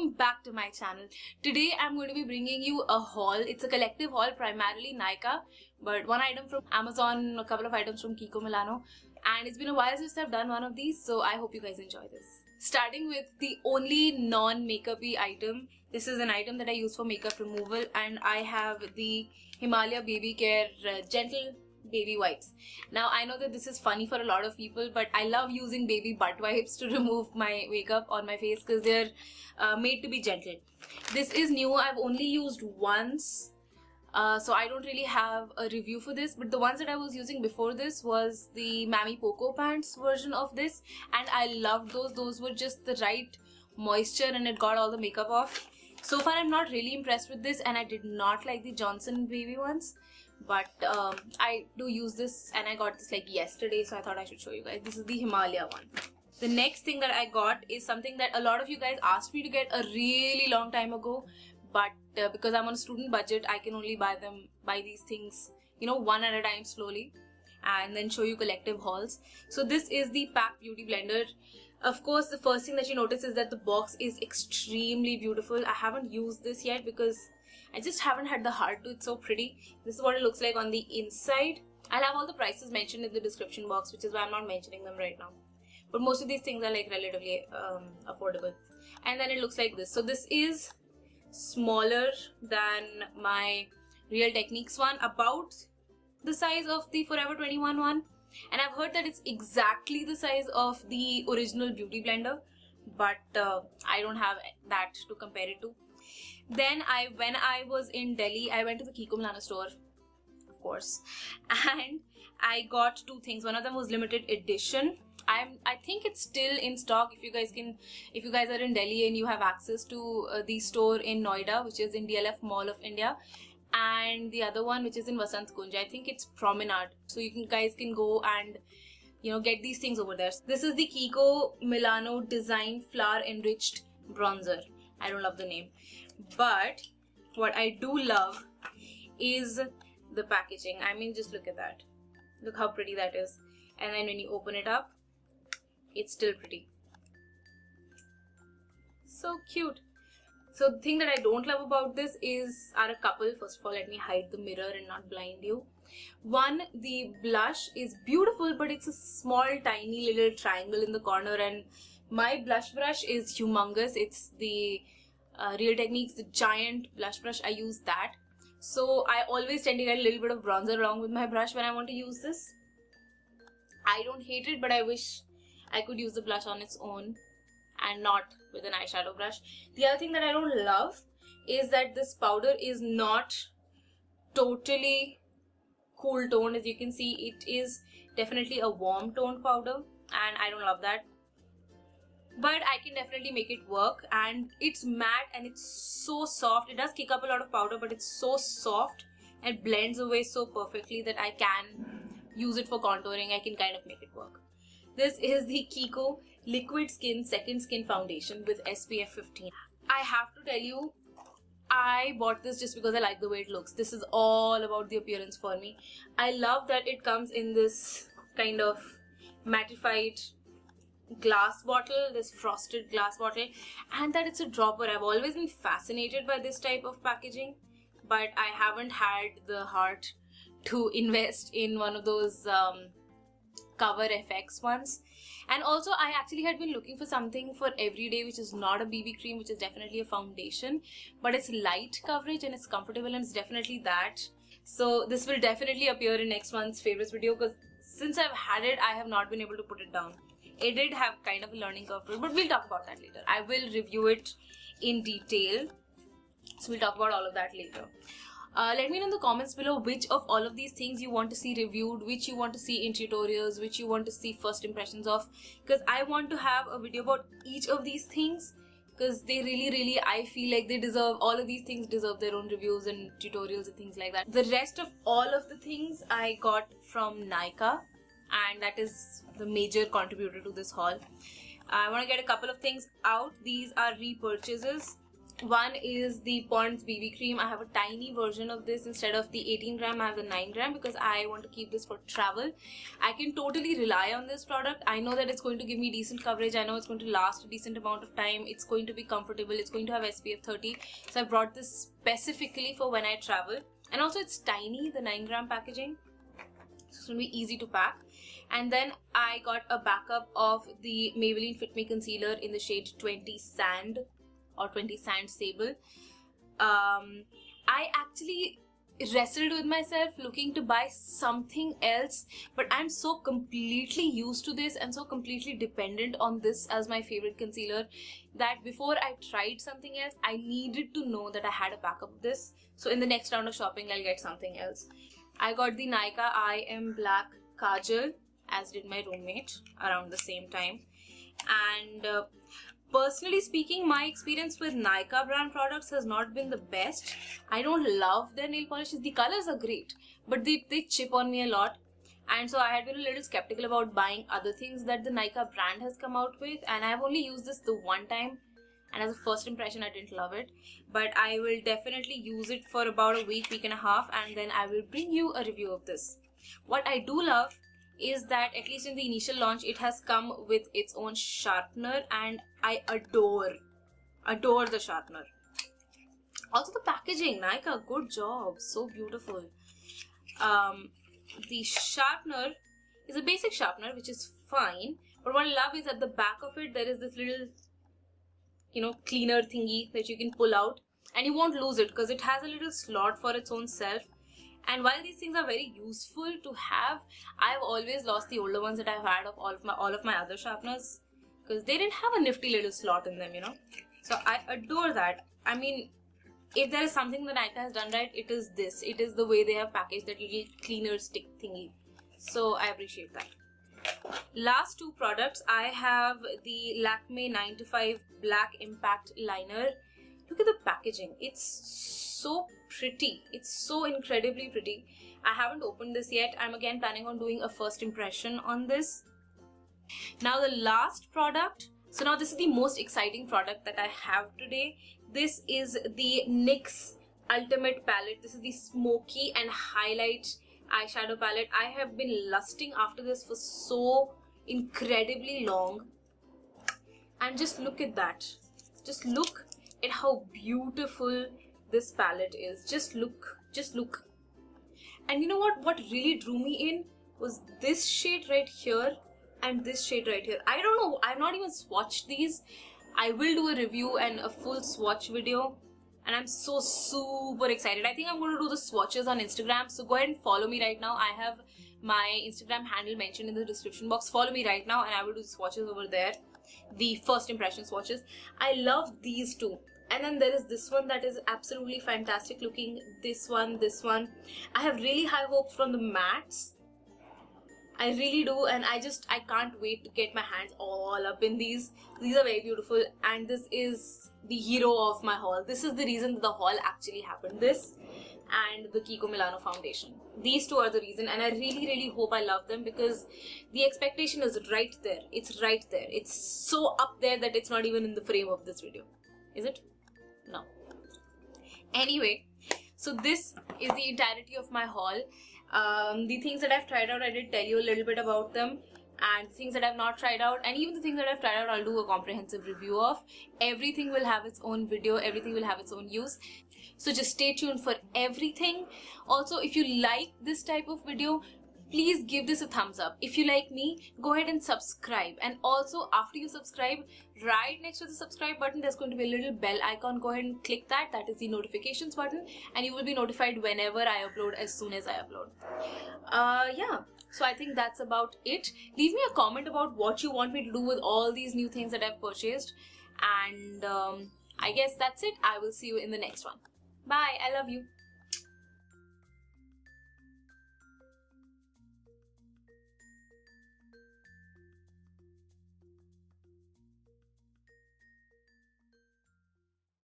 welcome back to my channel. Today I'm going to be bringing you a haul. It's a collective haul, primarily Nykaa, but one item from Amazon, a couple of items from Kiko, Milano, and it's been a while since I've done one of these, so I hope you guys enjoy this. Starting with the only non-makeup-y item. This is an item that I use for makeup removal, and I have the Himalaya Baby Care Gentle Baby Wipes. Now I know that this is funny for a lot of people, but I love using baby butt wipes to remove my makeup on my face because they're made to be gentle. This is new. I've only used once, so I don't really have a review for this, but the ones that I was using before this was the Mammy Poco Pants version of this, and I loved those. Those were just the right moisture and it got all the makeup off. So far I'm not really impressed with this, and I did not like the Johnson baby ones, but I do use this, and I got this like yesterday, so I thought I should show you guys. This is the Himalaya one. The next thing that I got is something that a lot of you guys asked me to get a really long time ago, but because I'm on a student budget, I can only buy these things, you know, one at a time slowly, and then show you collective hauls. So this is the PAC Beauty Blender. Of course, the first thing that you notice is that the box is extremely beautiful. I haven't used this yet because I just haven't had the heart to. It's so pretty. This is what it looks like on the inside. I'll have all the prices mentioned in the description box, which is why I'm not mentioning them right now. But most of these things are like relatively affordable. And then it looks like this. So this is smaller than my Real Techniques one, about the size of the Forever 21 one. And I've heard that it's exactly the size of the original Beauty Blender, but I don't have that to compare it to. Then when I was in Delhi, I went to the Kiko Milano store, of course, and I got two things. One of them was limited edition. I think it's still in stock. If you guys are in Delhi and you have access to the store in Noida, which is in DLF Mall of India, and the other one which is in Vasant Kunj, I think it's Promenade, so you guys can go and, you know, get these things over there. This is the Kiko Milano Design Flower Enriched Bronzer. I don't love the name, but what I do love is the packaging. I mean, just look at that. Look how pretty that is. And then when you open it up, it's still pretty. So cute. So the thing that I don't love about this are a couple. First of all, let me hide the mirror and not blind you. One, the blush is beautiful, but it's a small, tiny little triangle in the corner, and my blush brush is humongous. It's the Real Techniques, the giant blush brush. I use that. So I always tend to get a little bit of bronzer along with my brush when I want to use this. I don't hate it, but I wish I could use the blush on its own and not with an eyeshadow brush. The other thing that I don't love is that this powder is not totally cool toned. As you can see, it is definitely a warm toned powder, and I don't love that. But I can definitely make it work, and it's matte and it's so soft. It does kick up a lot of powder, but it's so soft and blends away so perfectly that I can use it for contouring. I can kind of make it work. This is the Kiko Liquid Skin Second Skin Foundation with SPF 15. I have to tell you, I bought this just because I like the way it looks. This is all about the appearance for me. I love that it comes in this kind of mattified glass bottle, this frosted glass bottle, and that it's a dropper. I've always been fascinated by this type of packaging, but I haven't had the heart to invest in one of those cover FX ones. And also, I actually had been looking for something for everyday, which is not a BB cream, which is definitely a foundation, but it's light coverage and it's comfortable, and it's definitely that. So this will definitely appear in next month's favorites video, because since I've had it, I have not been able to put it down. It did have kind of a learning curve to it, but we'll talk about that later. I will review it in detail, so we'll talk about all of that later. Let me know in the comments below which of all of these things you want to see reviewed, which you want to see in tutorials, which you want to see first impressions of, because I want to have a video about each of these things, because they really, I feel like they deserve, all of these things deserve their own reviews and tutorials and things like that. The rest of all of the things I got from Nykaa, and that is the major contributor to this haul. I want to get a couple of things out. These are repurchases, One is the Pond's BB cream. I have a tiny version of this. Instead of the 18 gram, I have the 9 gram because I want to keep this for travel. I can totally rely on this product. I know that it's going to give me decent coverage. I know it's going to last a decent amount of time. It's going to be comfortable. It's going to have SPF 30. So I brought this specifically for when I travel. And also it's tiny, the 9 gram packaging. So it's going to be easy to pack. And then I got a backup of the Maybelline Fit Me Concealer in the shade 20 Sand or 20 Sand Sable. I actually wrestled with myself looking to buy something else, but I'm so completely used to this and so completely dependent on this as my favorite concealer that before I tried something else, I needed to know that I had a backup of this. So in the next round of shopping, I'll get something else. I got the Nykaa Eyem Black Kajal, as did my roommate, around the same time. And personally speaking, my experience with Nykaa brand products has not been the best. I don't love their nail polishes. The colors are great, but they chip on me a lot. And so I had been a little skeptical about buying other things that the Nykaa brand has come out with. And I've only used this the one time. And as a first impression, I didn't love it. But I will definitely use it for about a week and a half. And then I will bring you a review of this. What I do love is that at least in the initial launch, it has come with its own sharpener, and I adore the sharpener. Also the packaging, Nykaa, good job, so beautiful. The sharpener is a basic sharpener, which is fine, but what I love is at the back of it there is this little, you know, cleaner thingy that you can pull out, and you won't lose it because it has a little slot for its own self. And while these things are very useful to have, I've always lost the older ones that I've had of all of my other sharpeners because they didn't have a nifty little slot in them, you know. So I adore that. I mean, if there is something that Nykaa has done right, it is this. It is the way they have packaged that little cleaner stick thingy. So I appreciate that. Last two products, I have the Lakme 9 to 5 Black Impact Liner. Look at the packaging. It's so pretty. It's so incredibly pretty. I haven't opened this yet. I'm again planning on doing a first impression on this. Now the last product. So now this is the most exciting product that I have today. This is the NYX Ultimate Palette. This is the Smokey and Highlight eyeshadow palette. I have been lusting after this for so incredibly long. And just look at that. Just look at how beautiful this palette is. Just look. And you know what really drew me in was this shade right here and this shade right here. I don't know, I've not even swatched these. I will do a review and a full swatch video, and I'm so super excited. I think I'm going to do the swatches on Instagram, so go ahead and follow me right now. I have my Instagram handle mentioned in the description box. Follow me right now and I will do the swatches over there, the first impression swatches. I love these two. And then there is this one that is absolutely fantastic looking. This one. I have really high hopes from the mattes. I really do, and I can't wait to get my hands all up in these. These are very beautiful, and this is the hero of my haul. This is the reason that the haul actually happened. This and the Kiko Milano foundation. These two are the reason, and I really hope I love them because the expectation is right there. It's right there. It's so up there that it's not even in the frame of this video. Is it? No. Anyway, so this is the entirety of my haul. The things that I've tried out, I did tell you a little bit about them, and things that I've not tried out, and even the things that I've tried out, I'll do a comprehensive review of. Everything will have its own video, everything will have its own use, so just stay tuned for everything. Also, if you like this type of video, please give this a thumbs up. If you like me, go ahead and subscribe. And also, after you subscribe, right next to the subscribe button, there's going to be a little bell icon. Go ahead and click that. That is the notifications button, and you will be notified whenever I upload, as soon as I upload. Yeah, so I think that's about it. Leave me a comment about what you want me to do with all these new things that I've purchased. And I guess that's it. I will see you in the next one. Bye. I love you.